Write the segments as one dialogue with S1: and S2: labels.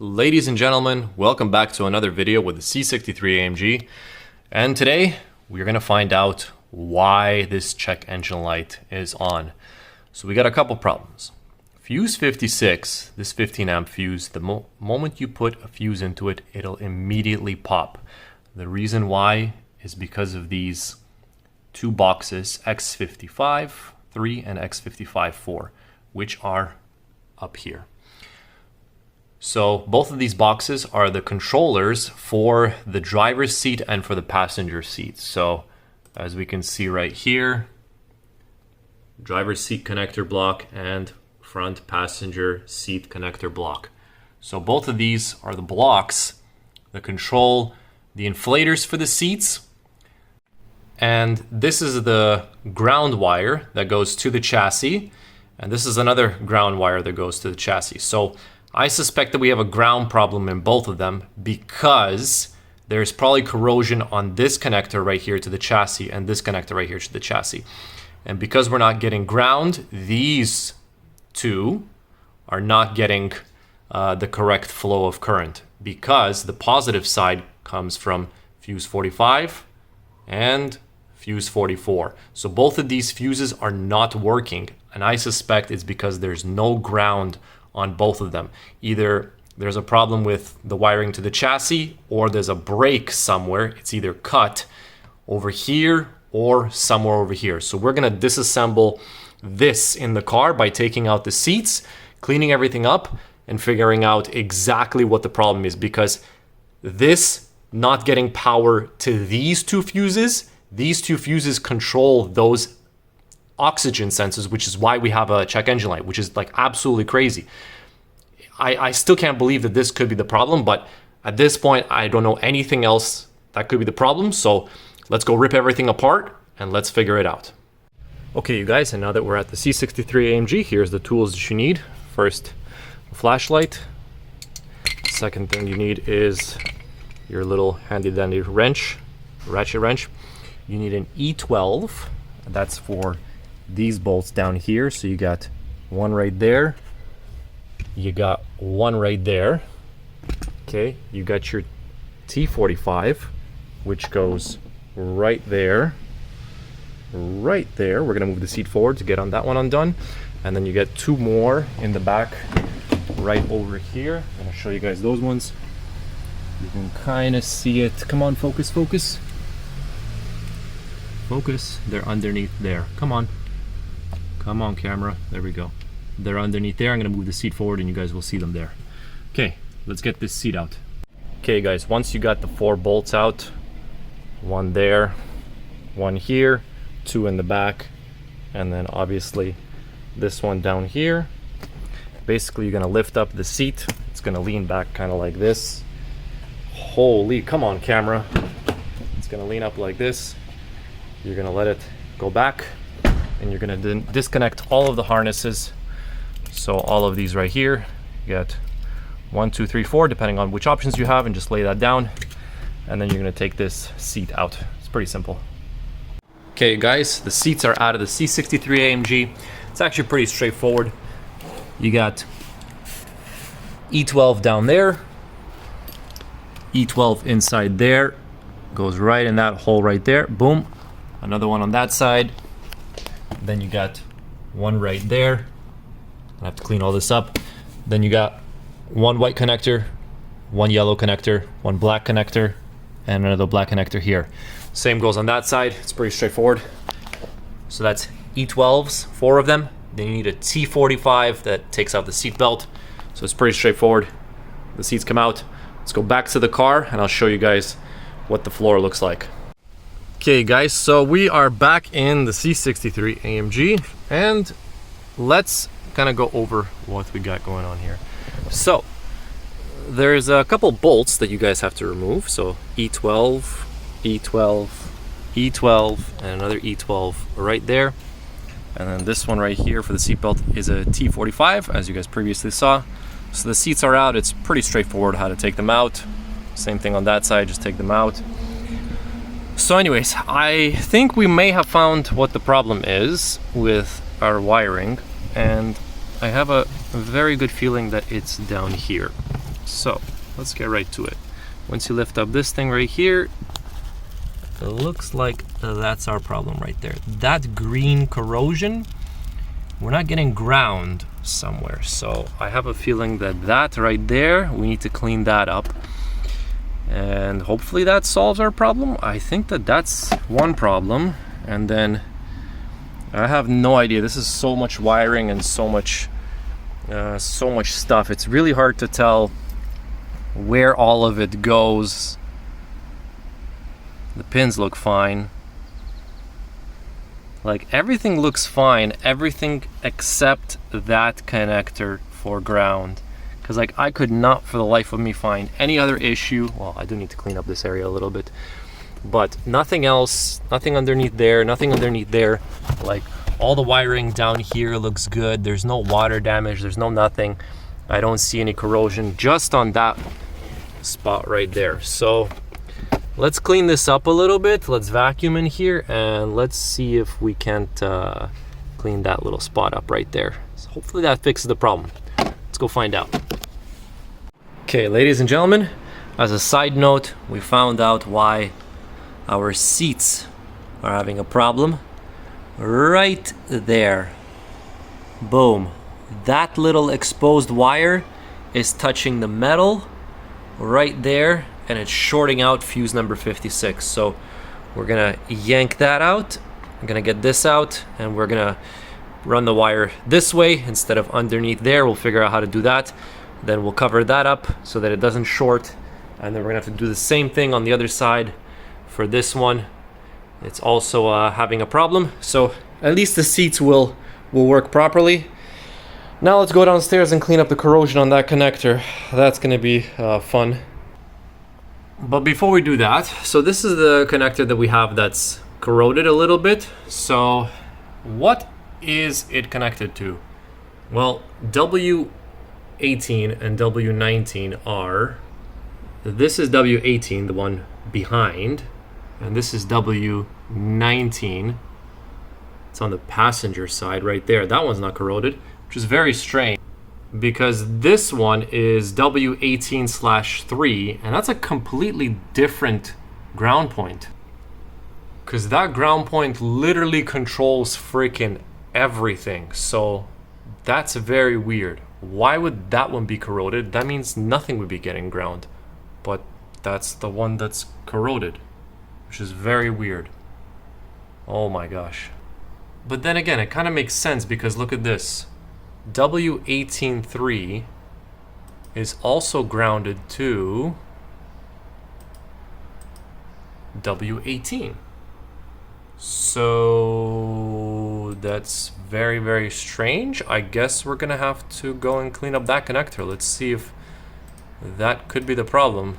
S1: Ladies and gentlemen, welcome back to another video with the C63 AMG. And today we're going to find out why this check engine light is on. So we got a couple problems. Fuse 56, this 15 amp fuse, the moment you put a fuse into it, it'll immediately pop. The reason why is because of these two boxes, X55-3 and X55-4, which are up here. So both of these boxes are the controllers for the driver's seat and for the passenger seat. So as we can see right here, driver's seat connector block and front passenger seat connector block. So both of these are the blocks that control the inflators for the seats. And this is the ground wire that goes to the chassis. And this is another ground wire that goes to the chassis. So I suspect that we have a ground problem in both of them because there's probably corrosion on this connector right here to the chassis and this connector right here to the chassis. And because we're not getting ground, these two are not getting the correct flow of current because the positive side comes from fuse 45 and fuse 44. So both of these fuses are not working, and I suspect it's because there's no ground on both of them. Either there's a problem with the wiring to the chassis or there's a break somewhere. It's either cut over here or somewhere over here. So we're gonna disassemble this in the car by taking out the seats, cleaning everything up, and figuring out exactly what the problem is, because this not getting power to these two fuses control those oxygen sensors, which is why we have a check engine light, which is like absolutely crazy. I still can't believe that this could be the problem, but at this point I don't know anything else that could be the problem. So let's go rip everything apart and let's figure it out. Okay, you guys, and now that we're at the C63 AMG, here's the tools that you need. First, a flashlight. Second thing you need is your little handy dandy wrench, ratchet wrench. You need an E12. That's for these bolts down here. So you got one right there, you got one right there. Okay, you got your T45, which goes right there, right there. We're gonna move the seat forward to get on that one undone, and then you get two more in the back right over here. I'm gonna show you guys those ones. You can kind of see it. Come on, focus, focus, focus. They're underneath there. Come on. Come on, camera. There we go. They're underneath there. I'm going to move the seat forward and you guys will see them there. Okay, let's get this seat out. Okay, guys, once you got the 4 bolts out, one there, one here, 2 in the back, and then obviously this one down here. Basically, you're going to lift up the seat. It's going to lean back kind of like this. Holy, come on, camera. It's going to lean up like this. You're going to let it go back, and you're going to disconnect all of the harnesses. So all of these right here, you got 1, 2, 3, 4, depending on which options you have, and just lay that down. And then you're going to take this seat out. It's pretty simple. Okay, guys, the seats are out of the C63 AMG. It's actually pretty straightforward. You got E12 down there, E12 inside there, goes right in that hole right there. Boom. Another one on that side. Then you got one right there. I have to clean all this up. Then you got one white connector, one yellow connector, one black connector, and another black connector here. Same goes on that side. It's pretty straightforward. So that's E12s, 4 of them. Then you need a T45 that takes out the seat belt. So it's pretty straightforward. The seats come out. Let's go back to the car and I'll show you guys what the floor looks like. Okay, guys, so we are back in the C63 AMG and let's kind of go over what we got going on here. So there's a couple bolts that you guys have to remove. So E12, E12, E12, and another E12 right there. And then this one right here for the seatbelt is a T45, as you guys previously saw. So the seats are out. It's pretty straightforward how to take them out. Same thing on that side, just take them out. So anyways, I think we may have found what the problem is with our wiring, and I have a very good feeling that it's down here. So let's get right to it. Once you lift up this thing right here, it looks like that's our problem right there. That green corrosion, we're not getting ground somewhere. So I have a feeling that that right there, we need to clean that up. And hopefully that solves our problem. I think that that's one problem. And then I have no idea. This is so much wiring and so much stuff. It's really hard to tell where all of it goes. The pins look fine. Like everything looks fine, everything except that connector for ground. Because like I could not for the life of me find any other issue. Well, I do need to clean up this area a little bit, but nothing else, nothing underneath there, nothing underneath there. Like all the wiring down here looks good. There's no water damage, there's no nothing. I don't see any corrosion just on that spot right there. So let's clean this up a little bit. Let's vacuum in here and let's see if we can't clean that little spot up right there. So hopefully that fixes the problem. Let's go find out. Okay, ladies and gentlemen, as a side note, we found out why our seats are having a problem. Right there. Boom. That little exposed wire is touching the metal right there, and it's shorting out fuse number 56. So we're gonna yank that out. I'm gonna get this out, and we're gonna run the wire this way instead of underneath there. We'll figure out how to do that. Then we'll cover that up so that it doesn't short. And then we're gonna have to do the same thing on the other side for this one. It's also having a problem. So at least the seats will work properly. Now let's go downstairs and clean up the corrosion on that connector. That's gonna be fun. But before we do that, so this is the connector that we have that's corroded a little bit. So what is it connected to? Well, W18 and W19 are, this is W18, the one behind, and this is W19. It's on the passenger side right there. That one's not corroded, which is very strange because this one is W18/3, and that's a completely different ground point. Because that ground point literally controls freaking everything. So that's very weird. Why would that one be corroded? That means nothing would be getting ground. But that's the one that's corroded, which is very weird. Oh my gosh. But then again, it kind of makes sense because look at this. W18/3 is also grounded to W18. So that's very, very strange. I guess we're gonna have to go and clean up that connector. Let's see if that could be the problem.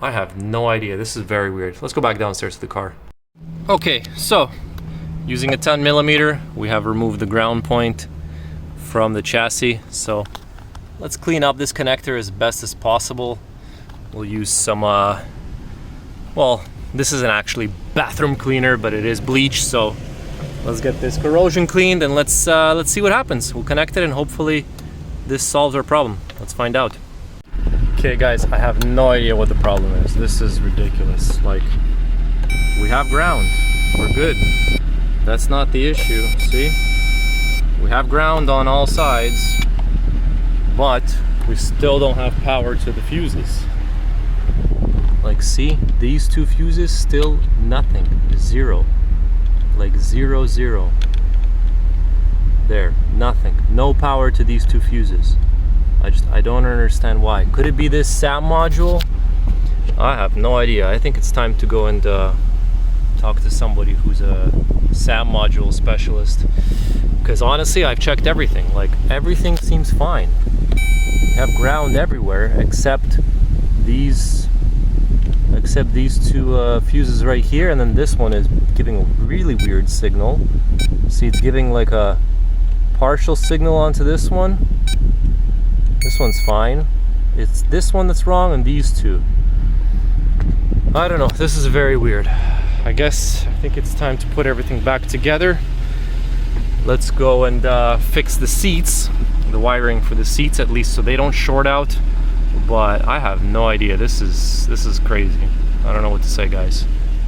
S1: I have no idea. This is very weird. Let's go back downstairs to the car. Okay, so using a 10mm, we have removed the ground point from the chassis. So let's clean up this connector as best as possible. We'll use some, well, this isn't actually bathroom cleaner, but it is bleach. So let's get this corrosion cleaned and let's see what happens. We'll connect it and hopefully this solves our problem. Let's find out. Okay guys, I have no idea what the problem is. This is ridiculous. Like, we have ground, we're good. That's not the issue, see? We have ground on all sides, but we still don't have power to the fuses. Like, see, these two fuses, still nothing, zero. Like 0, 0. There, nothing, no power to these two fuses. I don't understand why. Could it be this SAM module? I have no idea. I think it's time to go and talk to somebody who's a SAM module specialist. Because honestly, I've checked everything. Like, everything seems fine. We have ground everywhere except these two fuses right here, and then this one is giving a really weird signal. See, it's giving like a partial signal onto this one. This one's fine. It's this one that's wrong and these two. I don't know, this is very weird. I think it's time to put everything back together. Let's go and fix the seats, the wiring for the seats at least, so they don't short out but I have no idea. This is crazy. I don't know what to say, guys.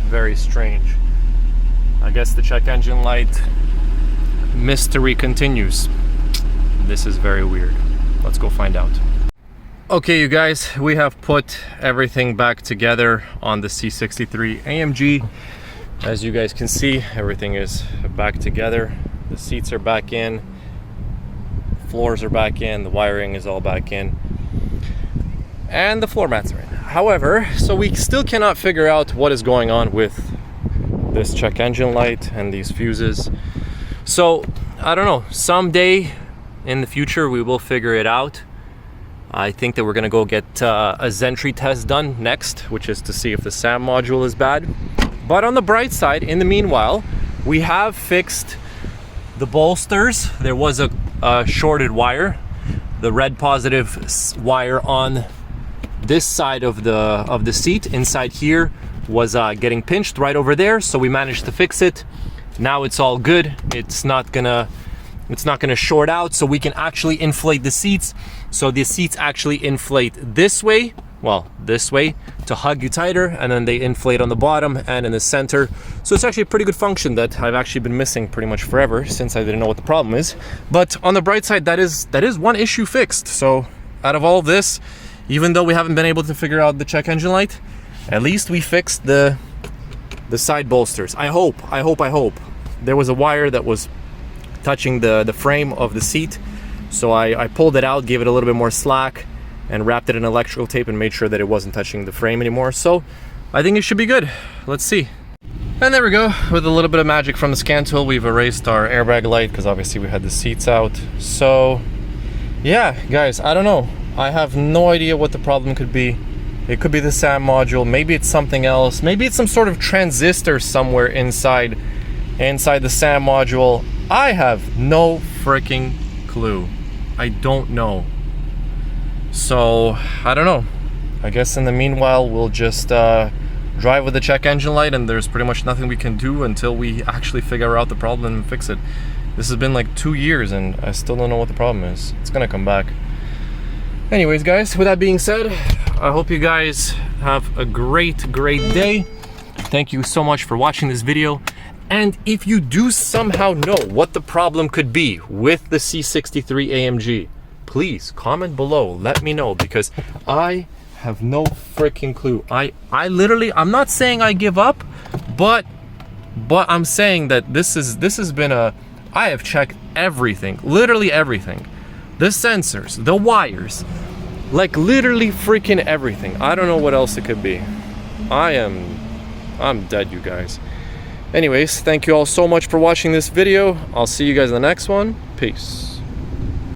S1: Very strange. I guess the check engine light mystery continues. This is very weird. Let's go find out. Okay, you guys, we have put everything back together on the C63 AMG. As you guys can see, everything is back together. The seats are back in, floors are back in, the wiring is all back in, and the floor mats are in. However, so we still cannot figure out what is going on with this check engine light and these fuses. So I don't know, someday in the future we will figure it out. I think that we're gonna go get a Zentry test done next, which is to see if the SAM module is bad. But on the bright side, in the meanwhile, we have fixed the bolsters. There was a shorted wire, the red positive wire on this side of the seat. Inside here was getting pinched right over there, so we managed to fix it. Now it's all good. It's not gonna short out, so we can actually inflate the seats. So the seats actually inflate this way, well, this way, to hug you tighter, and then they inflate on the bottom and in the center. So it's actually a pretty good function that I've actually been missing pretty much forever, since I didn't know what the problem is. But on the bright side, that is one issue fixed. So out of all of this, even though we haven't been able to figure out the check engine light, at least we fixed the side bolsters. I hope. There was a wire that was touching the frame of the seat, so I pulled it out, gave it a little bit more slack, and wrapped it in electrical tape and made sure that it wasn't touching the frame anymore. So I think it should be good. Let's see. And there we go. With a little bit of magic from the scan tool, we've erased our airbag light, because obviously we had the seats out. So yeah, guys, I don't know. I have no idea what the problem could be. It could be the SAM module, maybe it's something else, maybe it's some sort of transistor somewhere inside the SAM module. I have no freaking clue. I don't know. So I don't know. I guess in the meanwhile we'll just drive with the check engine light, and there's pretty much nothing we can do until we actually figure out the problem and fix it. This has been like 2 years and I still don't know what the problem is. It's gonna come back. Anyways, guys, with that being said, I hope you guys have a great day. Thank you so much for watching this video. And if you do somehow know what the problem could be with the C63 AMG, please comment below, let me know, because I have no freaking clue. I literally, I'm not saying I give up, but I'm saying that this has been I have checked everything, literally everything. The sensors, the wires, like literally freaking everything. I don't know what else it could be. I'm dead, you guys. Anyways, thank you all so much for watching this video. I'll see you guys in the next one. Peace.